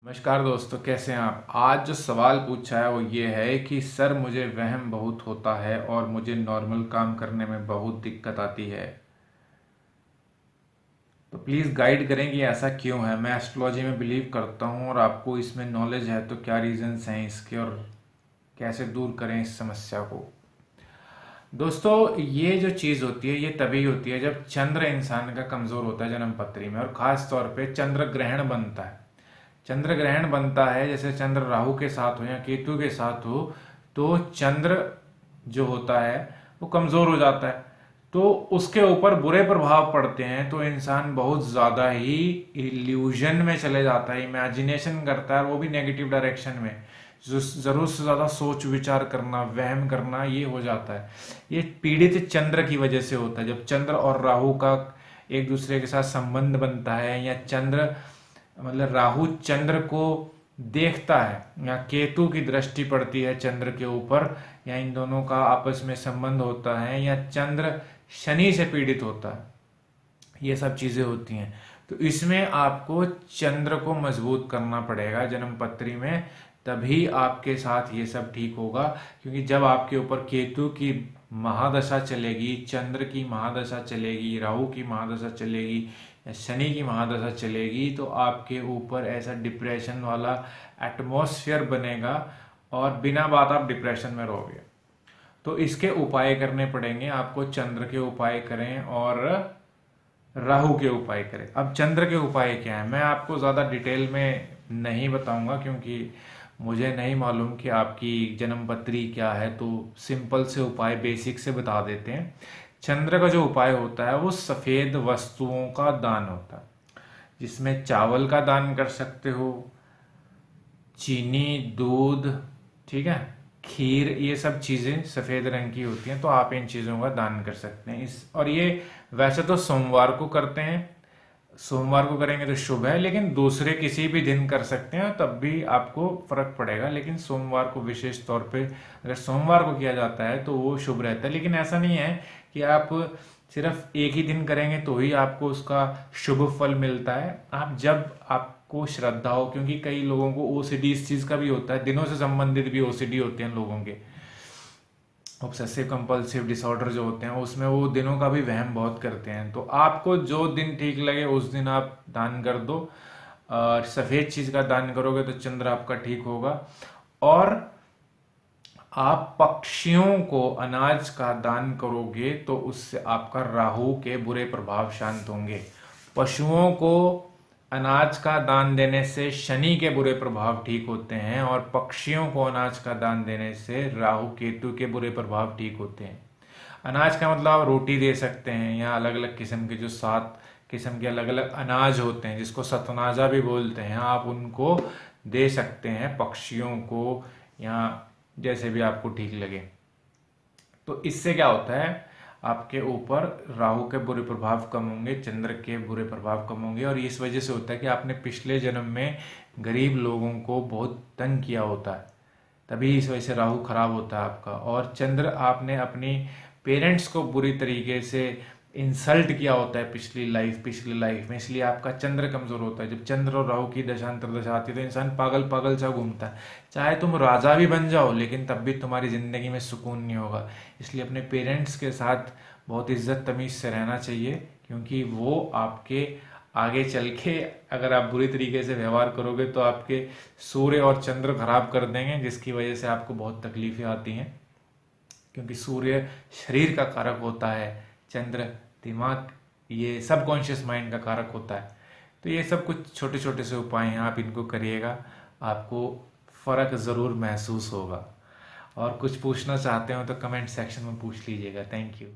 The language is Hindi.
नमस्कार दोस्तों, कैसे हैं आप। आज जो सवाल पूछा है वो ये है कि सर मुझे वहम बहुत होता है और मुझे नॉर्मल काम करने में बहुत दिक्कत आती है, तो प्लीज़ गाइड करें कि ऐसा क्यों है। मैं एस्ट्रोलॉजी में बिलीव करता हूँ और आपको इसमें नॉलेज है, तो क्या रीजंस हैं इसके और कैसे दूर करें इस समस्या को। दोस्तों, ये जो चीज़ होती है ये तभी होती है जब चंद्र इंसान का कमज़ोर होता है जन्म पत्री में, और ख़ास तौर पे चंद्र ग्रहण बनता है। चंद्र ग्रहण बनता है, जैसे चंद्र राहु के साथ हो या केतु के साथ हो, तो चंद्र जो होता है वो कमज़ोर हो जाता है, तो उसके ऊपर बुरे प्रभाव पड़ते हैं। तो इंसान बहुत ज़्यादा ही इल्यूजन में चले जाता है, इमेजिनेशन करता है, वो भी नेगेटिव डायरेक्शन में। जो ज़रूरत से ज़्यादा सोच विचार करना, वहम करना, ये हो जाता है। ये पीड़ित चंद्र की वजह से होता है। जब चंद्र और राहु का एक दूसरे के साथ संबंध बनता है, या चंद्र मतलब राहु चंद्र को देखता है, या केतु की दृष्टि पड़ती है चंद्र के ऊपर, या इन दोनों का आपस में संबंध होता है, या चंद्र शनि से पीड़ित होता है, ये सब चीजें होती हैं। तो इसमें आपको चंद्र को मजबूत करना पड़ेगा जन्म पत्री में, तभी आपके साथ ये सब ठीक होगा। क्योंकि जब आपके ऊपर केतु की महादशा चलेगी, चंद्र की महादशा चलेगी, राहु की महादशा चलेगी, या शनि की महादशा चलेगी, तो आपके ऊपर ऐसा डिप्रेशन वाला एटमॉस्फेयर बनेगा और बिना बात आप डिप्रेशन में रहोगे। तो इसके उपाय करने पड़ेंगे आपको। चंद्र के उपाय करें और राहु के उपाय करें। अब चंद्र के उपाय क्या है, मैं आपको ज़्यादा डिटेल में नहीं बताऊंगा, क्योंकि मुझे नहीं मालूम कि आपकी जन्म पत्री क्या है। तो सिंपल से उपाय बेसिक से बता देते हैं। चंद्र का जो उपाय होता है वो सफ़ेद वस्तुओं का दान होता है, जिसमें चावल का दान कर सकते हो, चीनी, दूध, ठीक है, खीर, ये सब चीज़ें सफ़ेद रंग की होती हैं, तो आप इन चीज़ों का दान कर सकते हैं। और ये वैसे तो सोमवार को करते हैं, सोमवार को करेंगे तो शुभ है, लेकिन दूसरे किसी भी दिन कर सकते हैं तब भी आपको फर्क पड़ेगा। लेकिन सोमवार को विशेष तौर पे अगर सोमवार को किया जाता है तो वो शुभ रहता है। लेकिन ऐसा नहीं है कि आप सिर्फ एक ही दिन करेंगे तो ही आपको उसका शुभ फल मिलता है। आप जब आपको श्रद्धा हो, क्योंकि कई लोगों को ओसीडी इस चीज़ का भी होता है, दिनों से संबंधित भी ओसीडी होते हैं लोगों के, ऑब्सेसिव कंपल्सिव डिसऑर्डर जो होते हैं, उसमें वो दिनों का भी वहम बहुत करते हैं। तो आपको जो दिन ठीक लगे उस दिन आप दान कर दो। सफ़ेद चीज़ का दान करोगे तो चंद्र आपका ठीक होगा। और आप पक्षियों को अनाज का दान करोगे तो उससे आपका राहु के बुरे प्रभाव शांत होंगे। पशुओं को अनाज का दान देने से शनि के बुरे प्रभाव ठीक होते हैं, और पक्षियों को अनाज का दान देने से राहु केतु के बुरे प्रभाव ठीक होते हैं। अनाज का मतलब आप रोटी दे सकते हैं, या अलग अलग किस्म के जो 7 किस्म के अलग अलग अनाज होते हैं, जिसको सतनाजा भी बोलते हैं, आप उनको दे सकते हैं पक्षियों को, या जैसे भी आपको ठीक लगे। तो इससे क्या होता है, आपके ऊपर राहु के बुरे प्रभाव कम होंगे, चंद्र के बुरे प्रभाव कम होंगे। और इस वजह से होता है कि आपने पिछले जन्म में गरीब लोगों को बहुत तंग किया होता है, तभी इस वजह से राहु खराब होता है आपका। और चंद्र, आपने अपनी पेरेंट्स को बुरी तरीके से इंसल्ट किया होता है पिछली लाइफ में, इसलिए आपका चंद्र कमजोर होता है। जब चंद्र और राहु की दशांतर दशा आती है तो इंसान पागल पागल सा घूमता है। चाहे तुम राजा भी बन जाओ, लेकिन तब भी तुम्हारी जिंदगी में सुकून नहीं होगा। इसलिए अपने पेरेंट्स के साथ बहुत इज्जत तमीज से रहना चाहिए, क्योंकि वो आपके आगे चल के, अगर आप बुरी तरीके से व्यवहार करोगे तो आपके सूर्य और चंद्र खराब कर देंगे, जिसकी वजह से आपको बहुत तकलीफें आती हैं। क्योंकि सूर्य शरीर का कारक होता है, चंद्र दिमाग, ये सबकॉन्शियस माइंड का कारक होता है। तो ये सब कुछ छोटे छोटे से उपाय हैं, आप इनको करिएगा, आपको फ़र्क ज़रूर महसूस होगा। और कुछ पूछना चाहते हो तो कमेंट सेक्शन में पूछ लीजिएगा। Thank you.